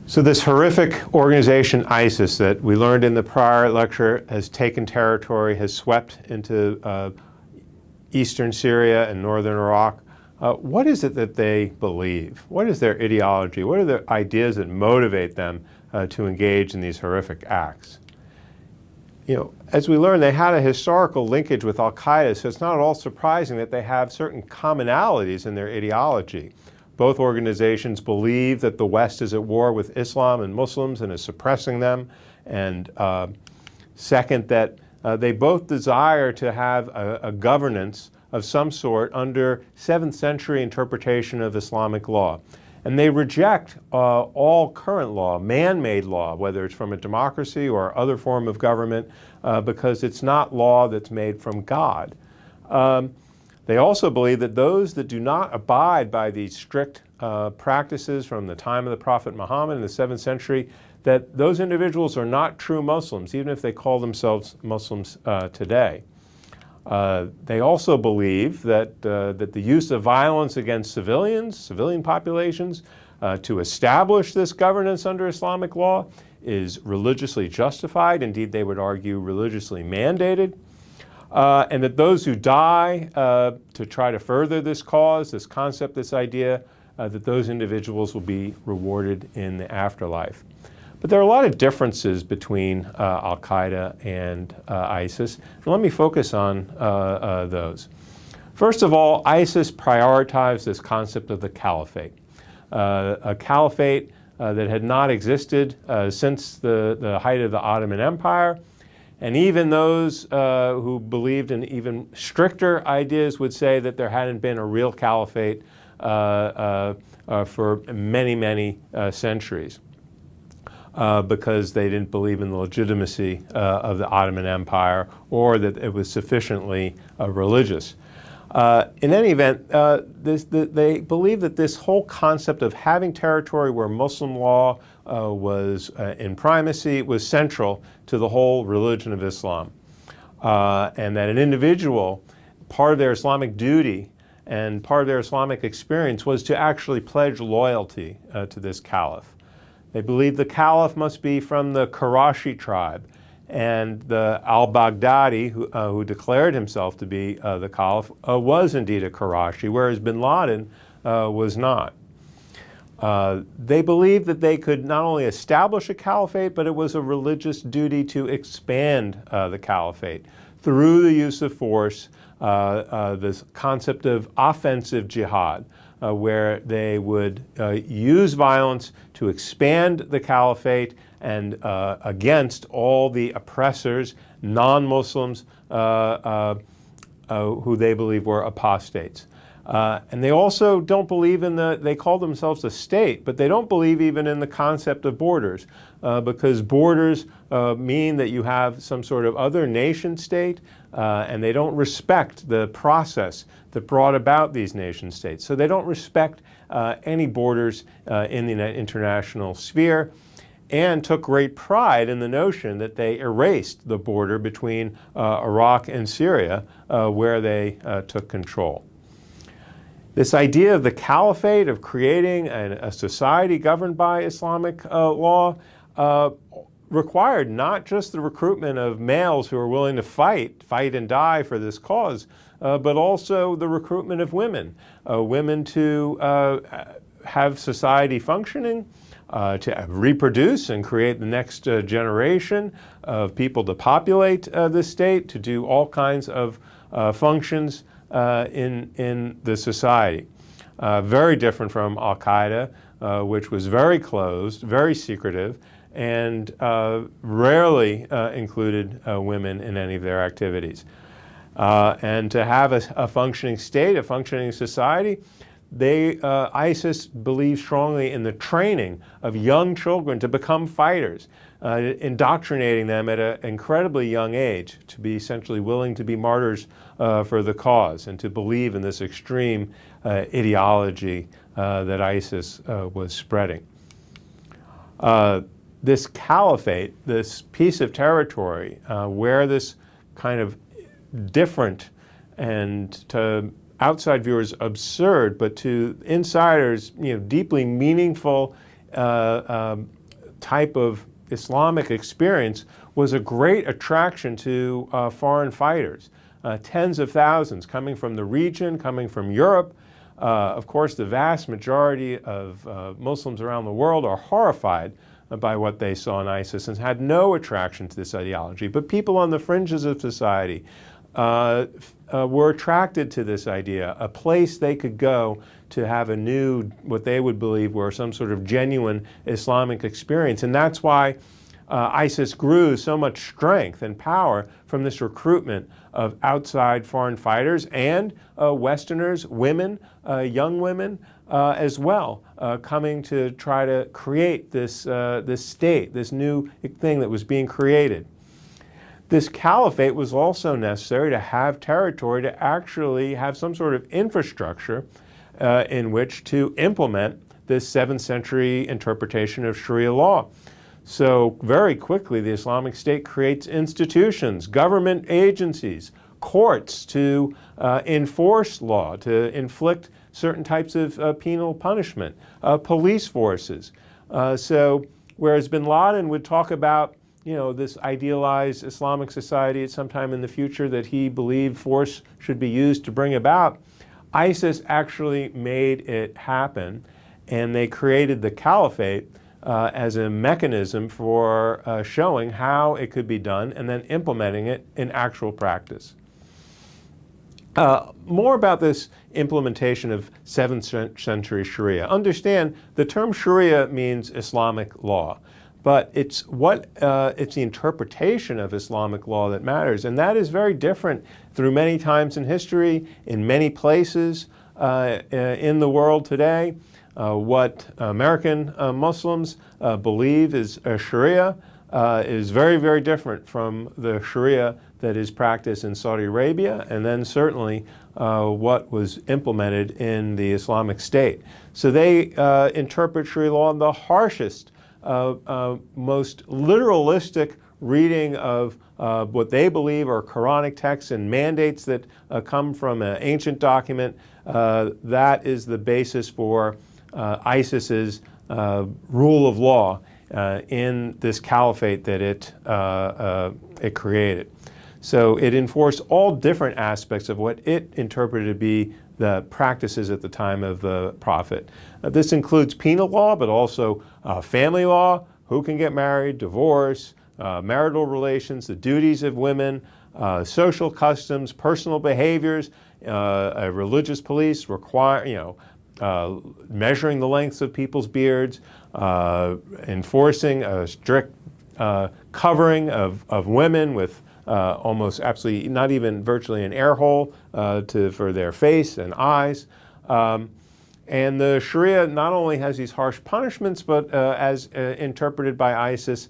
So this horrific organization, ISIS, that we learned in the prior lecture, has taken territory, has swept into eastern Syria and northern Iraq. What is it that they believe? What is their ideology? What are the ideas that motivate them to engage in these horrific acts? You know, as we learned, they had a historical linkage with Al-Qaeda, so it's not at all surprising that they have certain commonalities in their ideology. Both organizations believe that the West is at war with Islam and Muslims and is suppressing them. And second, that they both desire to have a governance of some sort under 7th century interpretation of Islamic law. And they reject all current law, man-made law, whether it's from a democracy or other form of government, because it's not law that's made from God. They also believe that those that do not abide by these strict practices from the time of the Prophet Muhammad in the 7th century, that those individuals are not true Muslims, even if they call themselves Muslims today. They also believe that the use of violence against civilian populations, to establish this governance under Islamic law is religiously justified. Indeed, they would argue religiously mandated. And that those who die to try to further this cause, this concept, this idea, that those individuals will be rewarded in the afterlife. But there are a lot of differences between Al-Qaeda and ISIS. And let me focus on those. First of all, ISIS prioritized this concept of the caliphate. A caliphate that had not existed since the height of the Ottoman Empire. And even those who believed in even stricter ideas would say that there hadn't been a real caliphate for many, many centuries. Because they didn't believe in the legitimacy of the Ottoman Empire or that it was sufficiently religious. In any event, they believe that this whole concept of having territory where Muslim law was in primacy was central to the whole religion of Islam. And that an individual, part of their Islamic duty and part of their Islamic experience was to actually pledge loyalty to this caliph. They believe the caliph must be from the Qurashi tribe, and the al-Baghdadi, who declared himself to be the caliph, was indeed a Qurashi, whereas bin Laden was not. They believed that they could not only establish a caliphate, but it was a religious duty to expand the caliphate through the use of force, this concept of offensive jihad, where they would use violence to expand the caliphate and against all the oppressors, non-Muslims, who they believe were apostates. And they also don't believe in they call themselves a state, but they don't believe even in the concept of borders, because borders mean that you have some sort of other nation state, and they don't respect the process that brought about these nation states. So they don't respect any borders in the international sphere, and took great pride in the notion that they erased the border between Iraq and Syria, where they took control. This idea of the caliphate, of creating a society governed by Islamic law, required not just the recruitment of males who are willing to fight and die for this cause, but also the recruitment of women, women to have society functioning, to reproduce and create the next generation of people to populate this state, to do all kinds of functions in the society. Very different from Al-Qaeda, which was very closed, very secretive, and rarely included women in any of their activities. And to have a functioning state, a functioning society, ISIS believes strongly in the training of young children to become fighters, indoctrinating them at an incredibly young age to be essentially willing to be martyrs for the cause and to believe in this extreme ideology that ISIS was spreading. This caliphate, this piece of territory where this kind of different and to outside viewers absurd, but to insiders, deeply meaningful type of Islamic experience was a great attraction to foreign fighters. Tens of thousands coming from the region, coming from Europe. Of course, the vast majority of Muslims around the world are horrified by what they saw in ISIS and had no attraction to this ideology. But people on the fringes of society were attracted to this idea, a place they could go to have a new, what they would believe were some sort of genuine Islamic experience. And that's why ISIS grew so much strength and power from this recruitment of outside foreign fighters and Westerners, women, young women as well, coming to try to create this, this state, this new thing that was being created. This caliphate was also necessary to have territory, to actually have some sort of infrastructure in which to implement this 7th century interpretation of Sharia law. So very quickly, the Islamic State creates institutions, government agencies, courts to enforce law, to inflict certain types of penal punishment, police forces. So whereas bin Laden would talk about, you know, this idealized Islamic society at some time in the future that he believed force should be used to bring about, ISIS actually made it happen, and they created the caliphate as a mechanism for showing how it could be done and then implementing it in actual practice. More about this implementation of 7th century Sharia. Understand, the term Sharia means Islamic law, but it's the interpretation of Islamic law that matters, and that is very different through many times in history, in many places in the world today. What American Muslims believe is Sharia is very, very different from the Sharia that is practiced in Saudi Arabia, and then certainly what was implemented in the Islamic State. So they interpret Sharia law in the harshest, most literalistic reading of what they believe are Quranic texts and mandates that come from an ancient document. That is the basis for ISIS's rule of law in this caliphate that it created. So it enforced all different aspects of what it interpreted to be the practices at the time of the Prophet. This includes penal law, but also family law, who can get married, divorce, marital relations, the duties of women, social customs, personal behaviors, a religious police measuring the lengths of people's beards, enforcing a strict covering of women with almost absolutely, not even virtually an air hole for their face and eyes. And the Sharia not only has these harsh punishments, but as interpreted by ISIS,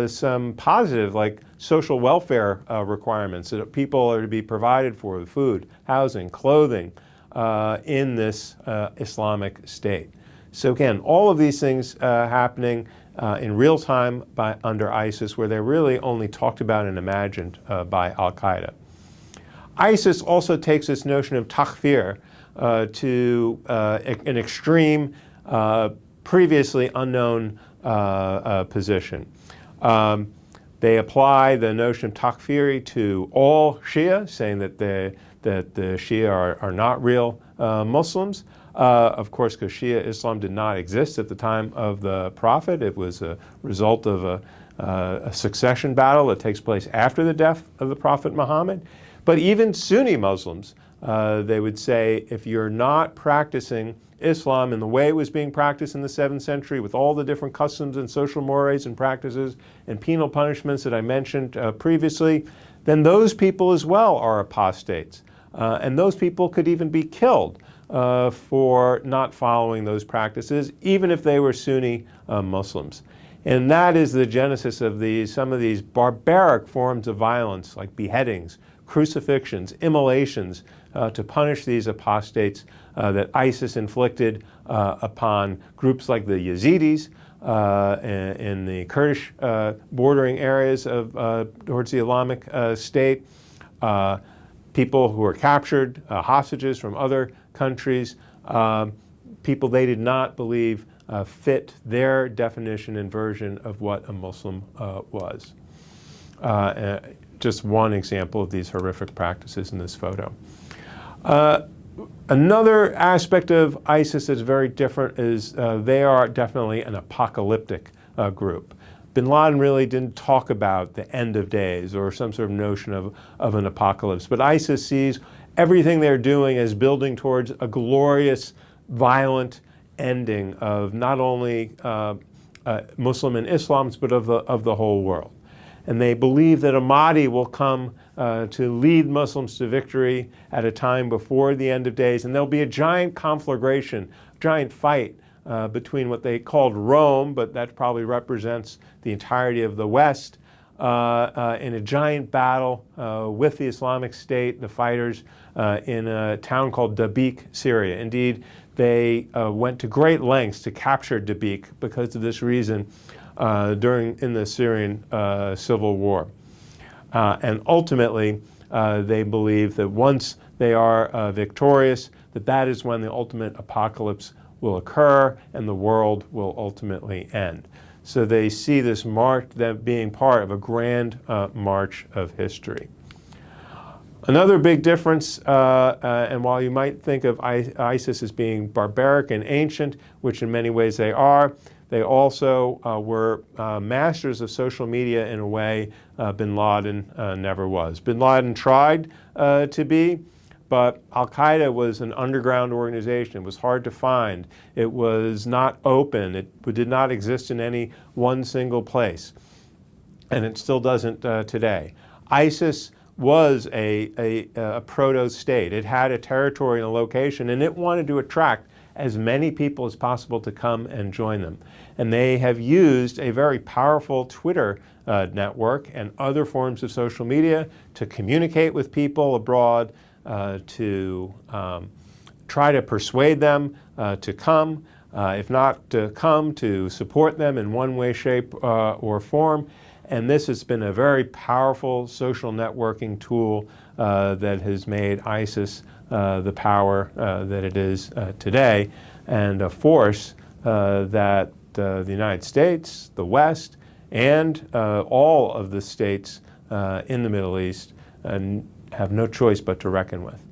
some positive, like social welfare requirements, that people are to be provided for with food, housing, clothing in this Islamic State. So again, all of these things happening in real time under ISIS, where they're really only talked about and imagined by Al-Qaeda. ISIS also takes this notion of takfir to an extreme, previously unknown position. They apply the notion of takfiri to all Shia, saying that the Shia are not real Muslims. Of course, because Shia Islam did not exist at the time of the Prophet. It was a result of a succession battle that takes place after the death of the Prophet Muhammad. But even Sunni Muslims, they would say, if you're not practicing Islam in the way it was being practiced in the 7th century, with all the different customs and social mores and practices and penal punishments that I mentioned previously, then those people as well are apostates. And those people could even be killed for not following those practices, even if they were Sunni Muslims. And that is the genesis of some of these barbaric forms of violence, like beheadings, crucifixions, immolations, to punish these apostates that ISIS inflicted upon groups like the Yazidis in the Kurdish bordering areas towards the Islamic State, people who were captured, hostages from other countries, people they did not believe fit their definition and version of what a Muslim was. Just one example of these horrific practices in this photo. Another aspect of ISIS that's very different is they are definitely an apocalyptic group. Bin Laden really didn't talk about the end of days or some sort of notion of an apocalypse, but ISIS sees everything they're doing as building towards a glorious, violent ending of not only Muslim and Islams, but of the whole world. And they believe that a Mahdi will come to lead Muslims to victory at a time before the end of days, and there'll be a giant conflagration, giant fight between what they called Rome, but that probably represents the entirety of the West, in a giant battle with the Islamic State, the fighters, in a town called Dabiq, Syria. Indeed, they went to great lengths to capture Dabiq because of this reason in the Syrian civil war. And ultimately, they believe that once they are victorious, that is when the ultimate apocalypse will occur and the world will ultimately end. So they see this march, that being part of a grand march of history. Another big difference, and while you might think of ISIS as being barbaric and ancient, which in many ways they are, they also were masters of social media in a way bin Laden never was. Bin Laden tried to be, but Al-Qaeda was an underground organization. It was hard to find. It was not open. It did not exist in any one single place. And it still doesn't today. ISIS was a proto-state. It had a territory and a location, and it wanted to attract as many people as possible to come and join them. And they have used a very powerful Twitter network and other forms of social media to communicate with people abroad, to try to persuade them to come, if not to come, to support them in one way, shape, or form. And this has been a very powerful social networking tool that has made ISIS the power that it is today, and a force that the United States, the West, and all of the states in the Middle East have no choice but to reckon with.